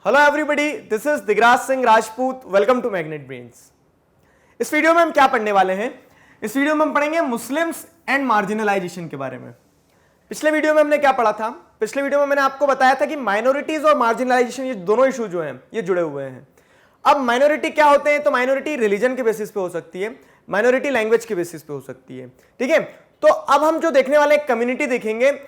Hello everybody, this is Digraj Singh Rajput. Welcome to Magnet Brains. इस video में हम क्या पढ़ने वाले हैं? इस वीडियो में हम पढ़ेंगे मुस्लिम्स एंड मार्जिनलाइजेशन के बारे में। पिछले वीडियो में हमने क्या पढ़ा था? पिछले वीडियो में मैंने आपको बताया था कि माइनॉरिटीज और मार्जिनलाइजेशन ये दोनों इशू जो हैं ये जुड़े हुए हैं। अब माइनॉरिटी क्या होते हैं? तो माइनॉरिटी रिलीजन के बेसिस पे हो सकती है, माइनॉरिटी लैंग्वेज के बेसिस पे हो सकती है। ठीक है, तो अब हम जो देखने वाले कम्युनिटी देखेंगे,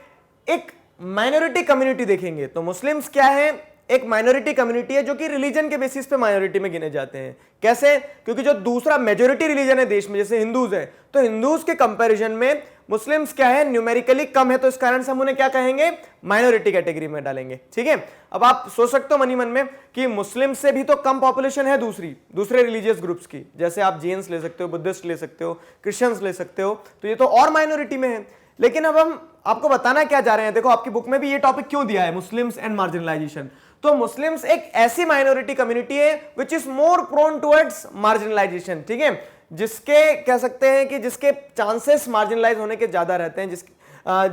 एक माइनॉरिटी कम्युनिटी देखेंगे। तो मुस्लिम्स क्या है? एक माइनॉरिटी कम्युनिटी है जो कि रिलीजन के बेसिस पे माइनॉरिटी में गिने जाते हैं। कैसे? क्योंकि जो दूसरा मेजॉरिटी रिलीजन है देश में, जैसे हिंदूज है, तो हिंदूज के कंपैरिजन में मुस्लिम्स क्या है? न्यूमेरिकली कम है, तो इस कारण से हम उन्हें क्या कहेंगे? माइनॉरिटी कैटेगरी में डालेंगे। ठीक है, अब आप सोच सकते हो मनी मन में कि मुस्लिम से भी तो कम पॉपुलेशन है दूसरे रिलीजियस ग्रुप्स की, जैसे आप जैन्स ले सकते हो, बुद्धिस्ट ले सकते हो, क्रिश्चियंस ले सकते हो, तो ये तो और माइनॉरिटी में है। लेकिन अब हम आपको बताना क्या जा रहे हैं, देखो आपकी बुक में भी ये टॉपिक क्यों दिया है, मुस्लिम्स एंड मार्जिनलाइजेशन। तो मुस्लिम्स एक ऐसी माइनॉरिटी कम्युनिटी है which is more prone towards marginalization. ठीक है, जिसके कह सकते हैं कि जिसके चांसेस मार्जिनलाइज होने के ज्यादा रहते हैं,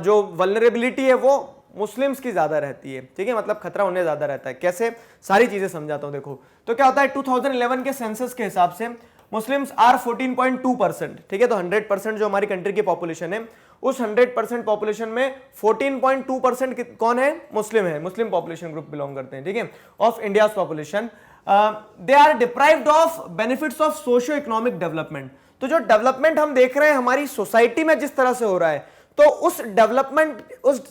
जो वल्नरेबिलिटी है वो मुस्लिम्स की ज्यादा रहती है। ठीक है, मतलब खतरा उन्हें ज्यादा रहता है। कैसे? सारी चीजें समझाता हूं। देखो तो क्या होता है, 2011 के सेंसस के हिसाब से मुस्लिम्स आर 14.2%। ठीक है, तो 100% जो हमारी कंट्री की पॉपुलेशन है, उस 100% पॉपुलेशन में 14.2% कौन है? मुस्लिम है, मुस्लिम पॉपुलेशन ग्रुप बिलोंग करते हैं। ठीक है, of India population. They are deprived of benefits of socio economic development. तो जो डेवलपमेंट हम देख रहे हैं हमारी सोसाइटी में जिस तरह से हो रहा है, तो उस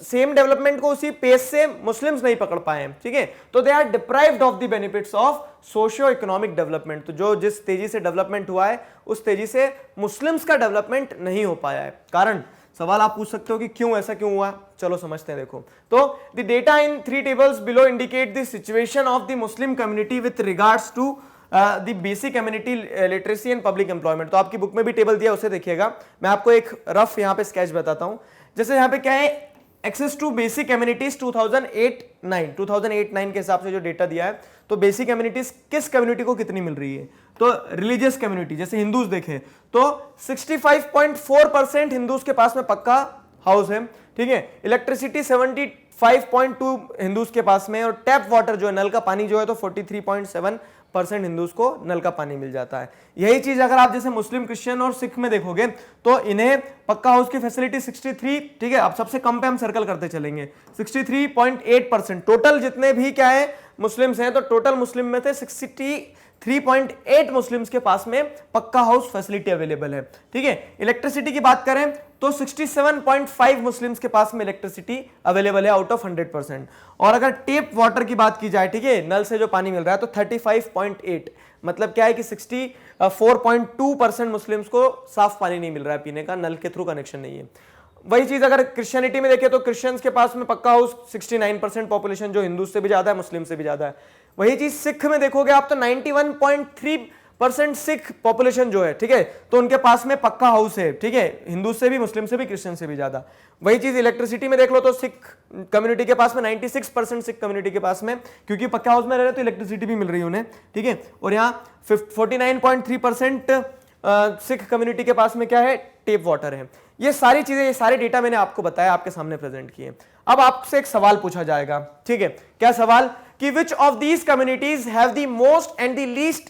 सेम डेवलपमेंट को उसी पेस से मुस्लिम्स नहीं पकड़ पाए हैं। ठीक है, तो they are deprived of the benefits of socio economic development. तो जो जिस तेजी से डेवलपमेंट हुआ है उस तेजी से मुस्लिम्स का डेवलपमेंट नहीं हो पाया है। कारण सवाल आप पूछ सकते हो कि क्यों, ऐसा क्यों हुआ? चलो समझते हैं। देखो तो the data in 3 tables below indicate the situation of the Muslim community with regards to the basic community literacy and public employment. तो आपकी बुक में भी टेबल दिया, उसे देखिएगा। मैं आपको एक रफ यहाँ पे स्केच बताता हूँ। जैसे यहाँ पे क्या है, एक्सेस टू बेसिक कम्युनिटीज 2008-9 के हिसाब से जो डेटा दिया है, तो बेसिक कम्युनिटीज किस कम्युनिटी को कितनी मिल रही है? तो रिलीजियस कम्युनिटी जैसे हिंदूज देखें तो 65.4% हिंदूज के पास में पक्का हाउस है। ठीक है, इलेक्ट्रिसिटी 75.2 हिंदूज के पास में, और टैप वाटर जो है, नल का पानी जो है, तो 43.7% हिंदूज को नल का पानी मिल जाता है। यही चीज अगर आप जैसे मुस्लिम, क्रिश्चियन और सिख में देखोगे तो इन्हें पक्का हाउस की फैसिलिटी 63, ठीक है, अब सबसे कम पे हम सर्कल करते चलेंगे, 63.8%। टोटल जितने भी क्या है मुस्लिम्स हैं, तो टोटल मुस्लिम में थे 63.8 मुस्लिम्स के पास में पक्का हाउस फैसिलिटी अवेलेबल है। ठीक है, इलेक्ट्रिसिटी की बात करें तो 67.5 मुस्लिम्स के पास में इलेक्ट्रिसिटी अवेलेबल है आउट ऑफ 100%। और अगर टेप वाटर की बात की जाए, ठीक है, नल से जो पानी मिल रहा है, तो 35.8, मतलब क्या है कि 64.2% मुस्लिम्स को साफ पानी नहीं मिल रहा है पीने का, नल के थ्रू कनेक्शन नहीं है। वही चीज अगर क्रिश्चियनिटी में देखें तो क्रिश्चियंस के पास में पक्का हाउस 69% पॉपुलेशन, जो हिंदू से भी ज्यादा है, मुस्लिम से भी ज्यादा है। वही चीज सिख में देखोगे आप तो 91.3% सिख पॉपुलेशन जो है, ठीक है, तो उनके पास में पक्का हाउस है। ठीक है, हिंदू से भी, मुस्लिम से भी, क्रिश्चियन से भी ज्यादा। वही चीज इलेक्ट्रिसिटी में देख लो तो सिख कम्युनिटी के पास में 96% सिख कम्युनिटी के पास में, क्योंकि पक्का हाउस में रह रहे तो इलेक्ट्रिसिटी भी मिल रही है उन्हें। ठीक है, और यहाँ 49.3% सिख कम्युनिटी के पास में क्या है? टेप वाटर है। ये सारी चीजें, ये सारे डेटा मैंने आपको बताया, आपके सामने प्रेजेंट किए। अब आपसे एक सवाल पूछा जाएगा। ठीक है, क्या सवाल? कि which of these communities have the most and the least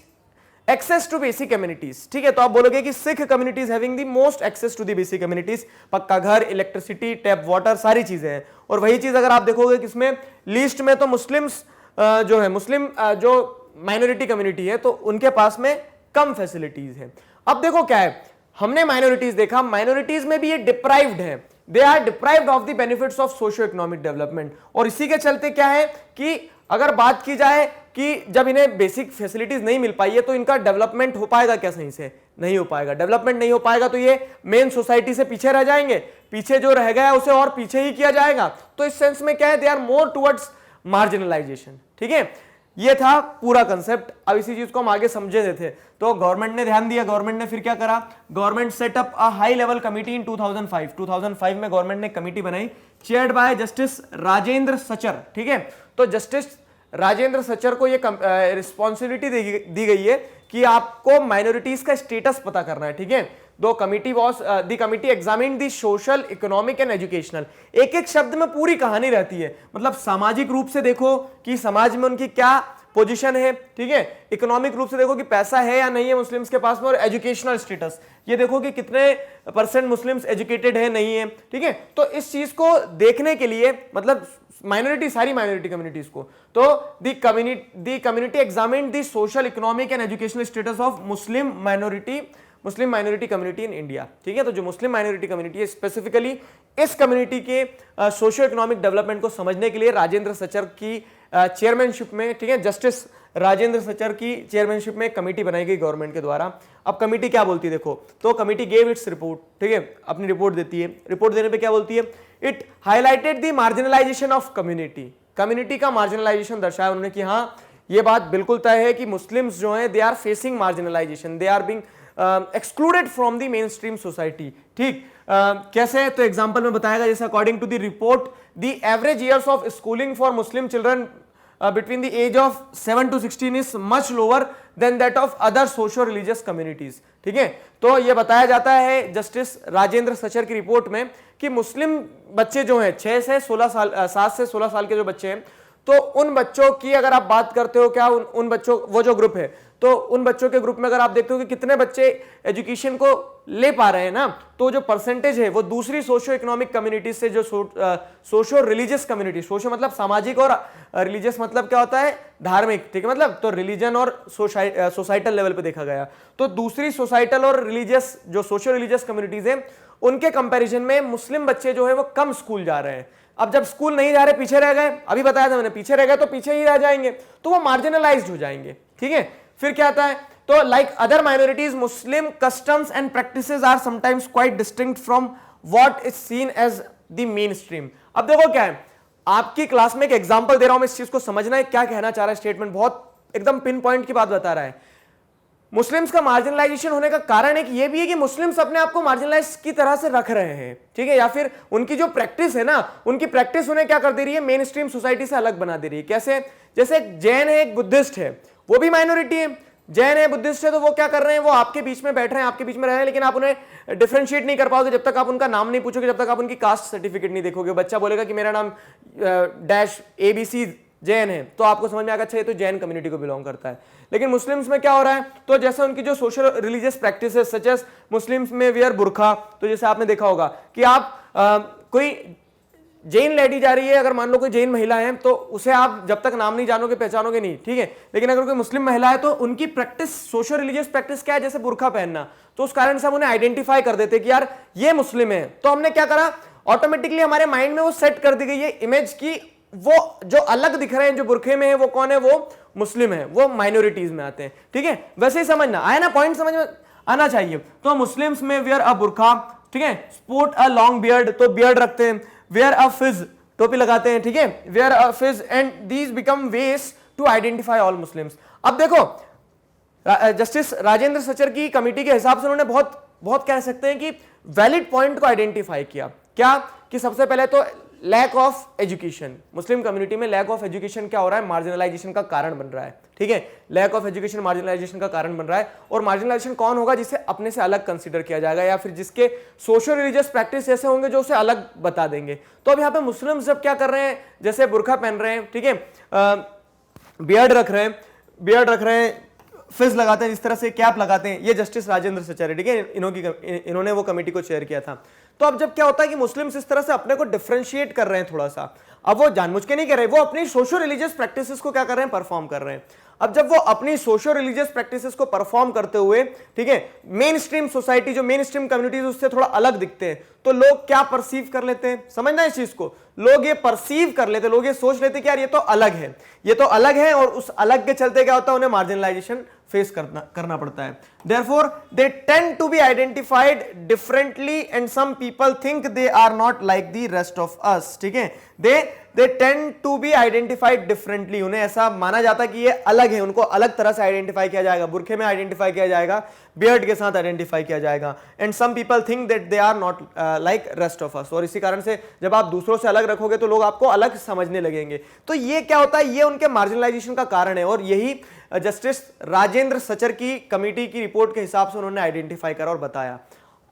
access to basic communities. ठीक है, तो आप बोलोगे कि Sikh communities having the most access to the basic communities, पक्का घर, इलेक्ट्रिसिटी, टैप वाटर, सारी चीजें हैं। और वही चीज अगर आप देखोगे किसमें लीस्ट में, तो मुस्लिम्स जो है, मुस्लिम जो माइनॉरिटी कम्युनिटी है, तो उनके पास में कम फैसिलिटीज है। अब देखो क्या है, हमने माइनॉरिटीज देखा, माइनॉरिटीज में भी ये डिप्राइव्ड है, they are deprived of the benefits of socio economic development. और इसी के चलते क्या है कि अगर बात की जाए कि जब इन्हें बेसिक फैसिलिटीज नहीं मिल पाई है, तो इनका डेवलपमेंट हो पाएगा क्या? सही से नहीं हो पाएगा। डेवलपमेंट नहीं हो पाएगा तो ये मेन सोसाइटी से पीछे रह जाएंगे, पीछे जो रह गया उसे और पीछे ही किया जाएगा। तो इस सेंस में क्या है, they are more towards marginalization. ठीक है, ये था पूरा कंसेप्ट। अब इसी चीज को हम आगे समझे थे, तो गवर्नमेंट ने ध्यान दिया, गवर्नमेंट ने फिर क्या करा, government set up a high level committee इन 2005 में गवर्नमेंट ने कमिटी बनाई, chaired by justice Rajendra Sachar. ठीक है, तो जस्टिस राजेंद्र सचर को ये रिस्पॉन्सिबिलिटी दी गई है कि आपको माइनॉरिटीज का स्टेटस पता करना है। ठीक है, दो committee was the committee examine the social, economic and educational. एक एक शब्द में पूरी कहानी रहती है, मतलब सामाजिक रूप से देखो कि समाज में उनकी क्या पोजीशन है, ठीक है, इकोनॉमिक रूप से देखो कि पैसा है या नहीं है मुस्लिम्स के पास में, और एजुकेशनल स्टेटस ये देखो कि कितने परसेंट मुस्लिम्स एजुकेटेड है नहीं है, ठीक है। तो इस चीज को देखने के लिए मतलब माइनॉरिटी, सारी माइनॉरिटी कम्युनिटीज को, तो the community examined the social, economic and educational status of Muslim minority community in India, ठीक है। तो जो मुस्लिम माइनॉरिटी कम्युनिटी है स्पेसिफिकली इस कम्युनिटी के सोशियो इकोनॉमिक डेवलपमेंट को समझने के लिए राजेंद्र सचर की चेयरमैनशिप में, ठीक है, जस्टिस राजेंद्र सचर की चेयरमैनशिप में कमेटी बनाई गई गवर्नमेंट के द्वारा। अब कमेटी क्या बोलती है देखो, तो कमेटी गेव इट्स रिपोर्ट, ठीक है, अपनी रिपोर्ट देती है। रिपोर्ट देने पे क्या बोलती है, it highlighted the marginalisation of community का मार्जिनलाइजेशन दर्शाया उन्होंने कि हाँ ये बात बिल्कुल तय है कि मुस्लिम्स जो हैं they are facing marginalization, they are being excluded from the main stream society, ठीक। कैसे, तो एग्जांपल में बताएगा, जैसे according to the report the average years of schooling for Muslim children between the age of 7 to 16 is much lower than that of other socio religious communities, ठीक है। तो ये बताया जाता है जस्टिस राजेंद्र सचर की रिपोर्ट में कि मुस्लिम बच्चे जो हैं 7 से 16 साल के जो बच्चे हैं, तो उन बच्चों की अगर आप बात करते हो, क्या उन बच्चों, वो जो ग्रुप है, तो उन बच्चों के ग्रुप में अगर आप देखते हो कि कितने बच्चे एजुकेशन को ले पा रहे हैं ना, तो जो परसेंटेज है वो दूसरी सोशियो इकोनॉमिक कम्युनिटीज से, जो सोशियो रिलीजियस कम्युनिटी, सोशियो मतलब सामाजिक और रिलीजियस मतलब क्या होता है, धार्मिक, ठीक है, मतलब तो रिलीजन और सोसाइटल लेवल पे देखा गया, तो दूसरी सोसाइटल और रिलीजियस, जो सोशियो रिलीजियस कम्युनिटीज है, उनके कंपैरिजन में मुस्लिम बच्चे जो है वो कम स्कूल जा रहे हैं। अब जब स्कूल नहीं जा रहे, पीछे रह गए, अभी बताया था मैंने, पीछे रह गए तो पीछे ही रह जाएंगे, तो वो मार्जिनलाइज्ड हो जाएंगे, ठीक है। फिर क्या आता है, तो like other minorities Muslim customs and practices are sometimes quite distinct from what is seen as the main stream. अब देखो क्या है, आपकी क्लास में एक एग्जांपल दे रहा हूं मैं, इस चीज को समझना है क्या कहना चाह रहा है स्टेटमेंट, बहुत एकदम पिन पॉइंट की बात बता रहा है। मुस्लिम्स का मार्जिनलाइजेशन होने का कारण एक ये भी है कि मुस्लिम्स अपने आप को मार्जिनलाइज की तरह से रख रहे हैं, ठीक है, या फिर उनकी जो प्रैक्टिस है ना, उनकी प्रैक्टिस उन्हें क्या कर दे रही है, मेन स्ट्रीम सोसाइटी से अलग बना दे रही है। कैसे, जैसे एक जैन है, एक बुद्धिस्ट है, वो भी माइनॉरिटी है, जैन है, बुद्धिस्ट है, तो वो क्या कर रहे हैं, वो आपके बीच में बैठ रहे हैं, आपके बीच में रह रहे हैं, लेकिन आप उन्हें डिफरेंशिएट नहीं कर पाओगे जब तक आप उनका नाम नहीं पूछोगे, जब तक आप उनकी कास्ट सर्टिफिकेट नहीं देखोगे। बच्चा बोलेगा कि मेरा नाम डैश ABC जैन है, तो आपको समझ में आएगा अच्छा ये तो जैन कम्युनिटी को बिलोंग करता है। लेकिन मुस्लिम्स में क्या हो रहा है, तो जैसे उनकी जो social religious practices such as Muslims में वियर बुरखा, तो जैसे आपने देखा होगा कि आप कोई जैन लेडी जा रही है, अगर मान लो कोई जैन महिला है, तो उसे आप जब तक नाम नहीं जानोगे पहचानोगे नहीं, ठीक है। लेकिन अगर कोई मुस्लिम महिला है तो उनकी प्रैक्टिस, सोशल रिलीजियस प्रैक्टिस क्या है, जैसे बुरखा पहनना, तो उस कारण से हम उन्हें आइडेंटिफाई कर देते कि यार ये मुस्लिम है। तो हमने क्या करा, ऑटोमेटिकली हमारे माइंड में वो सेट कर दी गई है इमेज की वो जो अलग दिख रहे हैं, जो बुरखे में है, वो कौन है, वो मुस्लिम है, वो माइनॉरिटीज में आते हैं, ठीक है। वैसे ही समझना आया ना, पॉइंट समझ में आना चाहिए। तो मुस्लिम्स में वियर अ बुरखा, ठीक है, स्पोर्ट अ लॉन्ग बियर्ड, तो बियर्ड रखते हैं, वेयर अ फिज, टोपी लगाते हैं, ठीक है, wear a fez, and these become ways to identify all Muslims. अब देखो जस्टिस राजेंद्र सचर की कमेटी के हिसाब से उन्होंने बहुत कह सकते हैं कि वैलिड पॉइंट को आइडेंटिफाई किया। क्या कि सबसे पहले तो lack of education, Muslim community में लैक ऑफ एजुकेशन क्या हो रहा है, मार्जिनलाइजेशन का कारण बन रहा है, ठीक है। लैक ऑफ एजुकेशन मार्जिनलाइजेशन का कारण बन रहा है, और मार्जिनलाइजेशन कौन होगा, जिसे अपने से अलग कंसीडर किया जाएगा, या फिर जिसके सोशल रिलीजियस प्रैक्टिस ऐसे होंगे जो उसे अलग बता देंगे। तो अब यहाँ पे मुस्लिम जब क्या कर रहे हैं, जैसे बुरखा पहन रहे हैं, ठीक है, बियर्ड रख रहे हैं, फिज लगाते हैं, जिस तरह से कैप लगाते हैं, ये जस्टिस राजेंद्र सचर है, ठीक है, इन्होंने वो कमेटी को चेयर किया था। तो अब जब क्या होता है कि मुस्लिम्स इस तरह से अपने को डिफरेंशिएट कर रहे हैं थोड़ा सा, अब वो जानबूझ के नहीं कर रहे, वो अपनी सोशल रिलीजियस प्रैक्टिसेस को क्या कर रहे हैं, परफॉर्म कर रहे हैं। अब जब वो अपनी सोशल रिलीजियस प्रैक्टिसेस को परफॉर्म करते हुए, ठीक है, मेन स्ट्रीम सोसाइटी, जो मेन स्ट्रीम कम्युनिटीज उससे थोड़ा अलग दिखते हैं, तो लोग क्या परसीव कर लेते हैं, समझना इस चीज को, लोग ये परसीव कर लेते, लोग ये सोच लेते कि यार ये तो अलग है, ये तो अलग है, और उस अलग के चलते क्या होता है, उन्हें मार्जिनलाइजेशन फेस करना पड़ता है। Therefore, they tend to be identified differently, and some people think they are not like the rest of us, ठीक है, they tend to be identified differently, उन्हें ऐसा माना जाता है कि ये अलग है, उनको अलग तरह से आइडेंटिफाई किया जाएगा, बुरखे में आइडेंटिफाई किया जाएगा, बियर्ड के साथ आइडेंटिफाई किया जाएगा, and some people think that they are not like rest of us, और इसी कारण से जब आप दूसरों से अलग रखोगे तो लोग आपको अलग समझने लगेंगे। तो ये क्या होता है, ये उनके मार्जिनलाइजेशन का कारण है, और यही जस्टिस राजेंद्र सचर की कमेटी की रिपोर्ट के हिसाब से उन्होंने आइडेंटिफाई करा और बताया।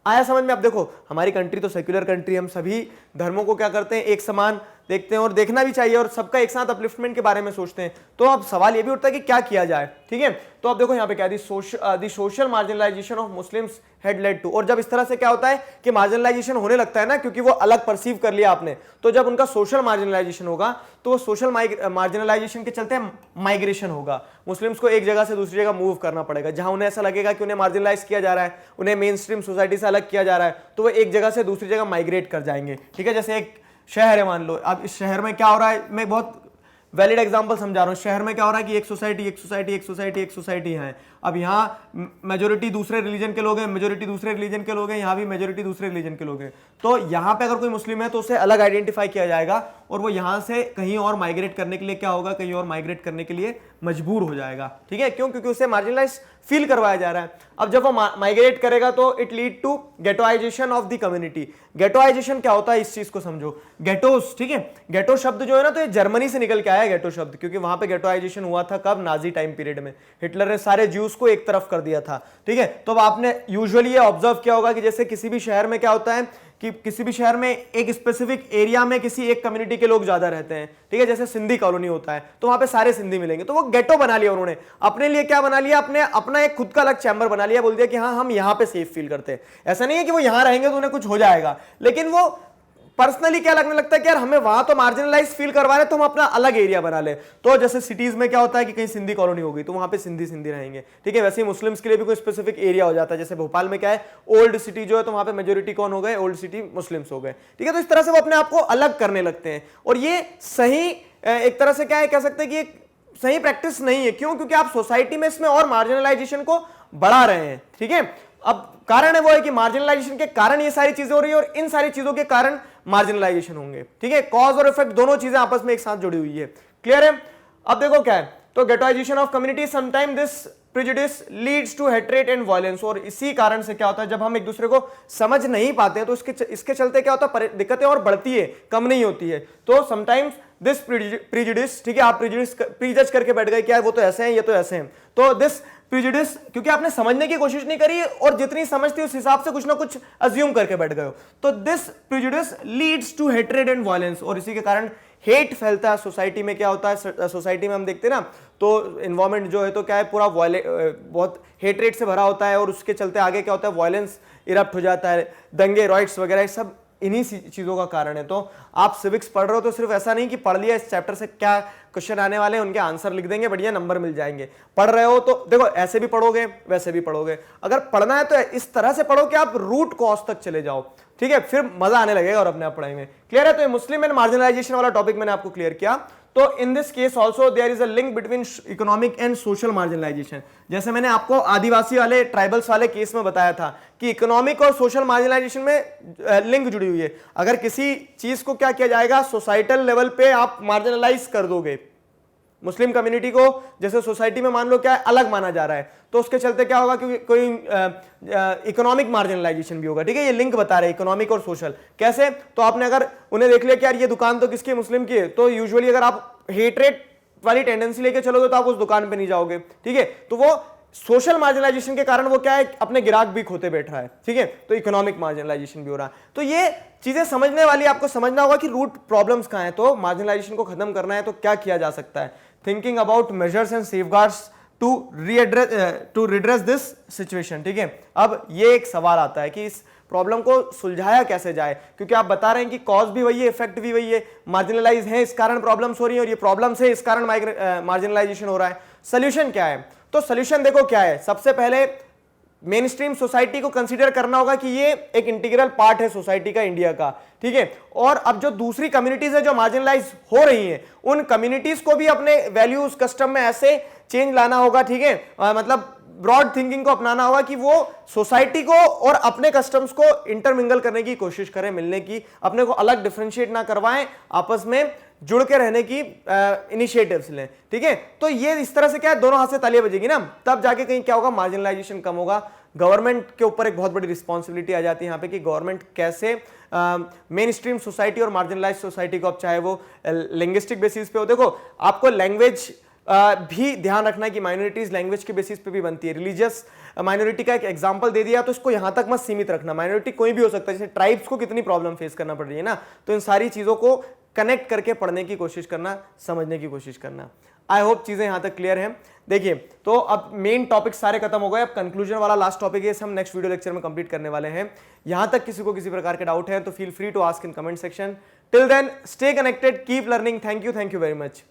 आया समझ में? अब देखो हमारी कंट्री तो सेक्युलर कंट्री, हम सभी धर्मों को क्या करते हैं, एक समान देखते हैं और देखना भी चाहिए और सबका एक साथ अपलिफ्टमेंट के बारे में सोचते हैं। तो अब सवाल ये भी उठता है कि क्या किया जाए, ठीक है। तो अब देखो यहाँ पे क्या the social marginalisation of Muslims had led to, और जब इस तरह से क्या होता है कि मार्जिनलाइजेशन होने लगता है ना, क्योंकि वो अलग परसीव कर लिया आपने, तो जब उनका सोशल मार्जिनलाइजेशन होगा तो वो सोशल मार्जिनलाइजेशन के चलते माइग्रेशन होगा। मुस्लिम्स को एक जगह से दूसरी जगह मूव करना पड़ेगा, जहां उन्हें ऐसा लगेगा कि उन्हें मार्जिनलाइज किया जा रहा है, उन्हें मेन स्ट्रीम सोसाइटी से अलग किया जा रहा है, तो वो एक जगह से दूसरी जगह माइग्रेट कर जाएंगे, ठीक है। जैसे एक शहर है मान लो, अब इस शहर में क्या हो रहा है, मैं बहुत वैलिड एग्जांपल समझा रहा हूं। शहर में क्या हो रहा है कि एक सोसाइटी है। अब यहाँ मेजोरिटी दूसरे रिलीजन के लोग हैं, मेजोरिटी दूसरे रिलीजन के लोग हैं, यहाँ भी मेजोरिटी दूसरे रिलीजन के लोग हैं। तो यहाँ पे अगर कोई मुस्लिम है तो उसे अलग आइडेंटिफाई किया जाएगा और वो यहाँ से कहीं और माइग्रेट करने के लिए क्या होगा, कहीं और माइग्रेट करने के लिए मजबूर हो जाएगा, ठीक है। क्यों? क्योंकि उसे मार्जिनलाइज फील करवाया जा रहा है। अब जब वो माइग्रेट करेगा तो it lead to ghettoisation of the community. Ghettoisation क्या होता है, इस चीज को समझो। गेटोस, ठीक है, गेटो शब्द जो है ना, तो ये जर्मनी से निकल के आया है गेटो शब्द, क्योंकि वहां पे गेटोइजेशन हुआ था कब, नाजी टाइम पीरियड में। हिटलर ने सारे ज्यूज को एक तरफ कर दिया था, ठीक है। तो अब आपने यूजुअली ये ऑब्जर्व किया होगा कि जैसे किसी भी शहर में क्या होता है कि किसी भी शहर में एक स्पेसिफिक एरिया में किसी एक कम्युनिटी के लोग ज्यादा रहते हैं, ठीक है। जैसे सिंधी कॉलोनी होता है तो वहां पे सारे सिंधी मिलेंगे, तो वो गेटो बना लिया उन्होंने अपने लिए। क्या बना लिया? अपना एक खुद का अलग चैम्बर बना लिया, बोल दिया कि हाँ हम यहाँ पे सेफ फील करते हैं। ऐसा नहीं है कि वो यहाँ रहेंगे तो उन्हें कुछ हो जाएगा, लेकिन वो पर्सनली क्या लगने लगता है कि यार हमें वहां तो मार्जिनलाइज फील करवा रहे हैं, तो हम अपना अलग एरिया बना ले। तो जैसे सिटीज में क्या होता है कि कहीं सिंधी कॉलोनी हो गई तो वहां पे सिंधी रहेंगे, ठीक है। वैसे ही मुस्लिम्स के लिए भी कोई स्पेसिफिक एरिया हो जाता है। जैसे भोपाल में क्या है, ओल्ड सिटी जो है, तो वहां पे मेजोरिटी कौन हो गए, ओल्ड सिटी मुस्लिम्स हो गए, ठीक है। तो इस तरह से वो अपने आप को अलग करने लगते हैं और ये सही एक तरह से क्या है, कह सकते हैं कि सही प्रैक्टिस नहीं है। क्यों? क्योंकि आप सोसाइटी में इसमें और मार्जिनलाइजेशन को बढ़ा रहे हैं, ठीक है। अब कारण है वो है कि मार्जिनलाइजेशन के कारण ये सारी चीजें हो रही है और इन सारी चीजों के कारण मार्जिनलाइजेशन होंगे, ठीक है। कॉज और इफेक्ट दोनों चीजें आपस में एक साथ जुड़ी हुई है। क्लियर है? अब देखो क्या है, तो ghettoisation of community, sometime this prejudice leads to hatred and violence. और इसी कारण से क्या होता है, जब हम एक दूसरे को समझ नहीं पाते हैं तो इसके चलते क्या होता है, दिक्कतें और बढ़ती है, कम नहीं होती है। तो समटाइम्स दिस प्रेजुडिस, ठीक है, आप प्रीजज करके बैठ गए कि यार वो तो ऐसे हैं, ये तो ऐसे हैं। तो दिस प्रेजुडिस, क्योंकि आपने समझने की कोशिश नहीं करी और जितनी समझ थी उस हिसाब से कुछ ना कुछ अज्यूम करके बैठ गए हो, तो this prejudice leads to hatred and violence. और इसी के कारण हेट फैलता है सोसाइटी में। क्या होता है सोसाइटी में, हम देखते हैं ना, तो एनवायरमेंट जो है तो क्या है, पूरा बहुत हेट्रेड से भरा होता है और उसके चलते आगे क्या होता है, वायलेंस इरप्ट हो जाता है, दंगे, रॉइट्स वगैरह, सब इन्हीं चीजों का कारण है। तो आप सिविक्स पढ़ रहे हो तो सिर्फ ऐसा नहीं कि पढ़ लिया इस चैप्टर से क्या क्वेश्चन आने वाले हैं उनके आंसर लिख देंगे, बढ़िया नंबर मिल जाएंगे। पढ़ रहे हो तो देखो ऐसे भी पढ़ोगे वैसे भी पढ़ोगे। अगर पढ़ना है तो इस तरह से पढ़ो कि आप रूट कॉज तक चले जाओ, ठीक है, फिर मजा आने लगेगा और अपने आप पढ़ाई में। क्लियर है? तो ये मुस्लिम एंड मार्जिनलाइजेशन वाला टॉपिक मैंने आपको क्लियर किया। तो in this case also there is a link between economic and social marginalization. जैसे मैंने आपको आदिवासी वाले, ट्राइबल्स वाले केस में बताया था कि इकोनॉमिक और सोशल मार्जिनलाइजेशन में लिंक जुड़ी हुई है। अगर किसी चीज को क्या किया जाएगा, सोसाइटल लेवल पे आप मार्जिनलाइज कर दोगे, मुस्लिम कम्युनिटी को जैसे सोसाइटी में मान लो क्या है, अलग माना जा रहा है, तो उसके चलते क्या होगा, क्योंकि कोई इकोनॉमिक मार्जिनलाइजेशन भी होगा, ठीक है। ये लिंक बता रहे हैं इकोनॉमिक और सोशल। कैसे? तो आपने अगर उन्हें देख लिया कि यार ये दुकान तो किसकी, मुस्लिम की है, तो यूजुअली अगर आप हेटरेट वाली टेंडेंसी लेके चलोगे तो आप उस दुकान पे नहीं जाओगे, ठीक है। तो वो सोशल मार्जिनलाइजेशन के कारण वो क्या है, अपने ग्राहक भी खोते बैठ रहा है, ठीक है। तो इकोनॉमिक मार्जिनलाइजेशन भी हो रहा है। तो ये चीजें समझने वाली, आपको समझना होगा कि रूट प्रॉब्लम्स कहां हैं। तो मार्जिनलाइजेशन को खत्म करना है तो क्या किया जा सकता है। Thinking about measures and safeguards to redress this situation, ठीक है। अब ये एक सवाल आता है कि इस प्रॉब्लम को सुलझाया कैसे जाए, क्योंकि आप बता रहे हैं कि कॉज भी वही है, इफेक्ट भी वही है, मार्जिनलाइज है इस कारण प्रॉब्लम्स हो रही है और ये प्रॉब्लम्स है इस कारण मार्जिनलाइजेशन हो रहा है। सोल्यूशन क्या है? तो सोल्यूशन देखो क्या है, सबसे पहले मेन स्ट्रीम सोसाइटी को कंसीडर करना होगा कि ये एक इंटीग्रल पार्ट है सोसाइटी का, इंडिया का, ठीक है। और अब जो दूसरी कम्युनिटीज है जो मार्जिनलाइज हो रही हैं, उन कम्युनिटीज को भी अपने वैल्यूज कस्टम में ऐसे चेंज लाना होगा, ठीक है। मतलब ब्रॉड थिंकिंग को अपनाना होगा कि वो सोसाइटी को और अपने कस्टम्स को इंटरमिंगल करने की कोशिश करें, मिलने की, अपने को अलग डिफरेंशिएट ना करवाएं, आपस में जुड़ के रहने की इनिशिएटिव्स लें, ठीक है। तो ये इस तरह से क्या है, दोनों हाथ से तालियां बजेगी ना, तब जाके कहीं क्या होगा, मार्जिनलाइजेशन कम होगा। गवर्नमेंट के ऊपर एक बहुत बड़ी रिस्पॉन्सिबिलिटी आ जाती है यहाँ पे कि गवर्नमेंट कैसे मेन स्ट्रीम सोसाइटी और मार्जिनलाइज सोसाइटी को, अब चाहे वो लिंग्विस्टिक बेसिस पे हो, देखो आपको लैंग्वेज भी ध्यान रखना है कि माइनॉरिटीज लैंग्वेज के बेसिस पे भी बनती है। रिलीजियस माइनॉरिटी का एक एग्जांपल दे दिया तो इसको यहां तक मत सीमित रखना, माइनॉरिटी कोई भी हो सकता है, जैसे ट्राइब्स को कितनी प्रॉब्लम फेस करना पड़ रही है ना, तो इन सारी चीजों को कनेक्ट करके पढ़ने की कोशिश करना, समझने की कोशिश करना। आई होप चीजें यहां तक क्लियर हैं। देखिए तो अब मेन टॉपिक सारे खत्म हो गए, अब कंक्लूजन वाला लास्ट टॉपिक है, हम नेक्स्ट वीडियो लेक्चर में कंप्लीट करने वाले हैं। यहां तक किसी को किसी प्रकार के डाउट है तो feel free to ask in comment section. Till then stay connected, keep learning. Thank you very much.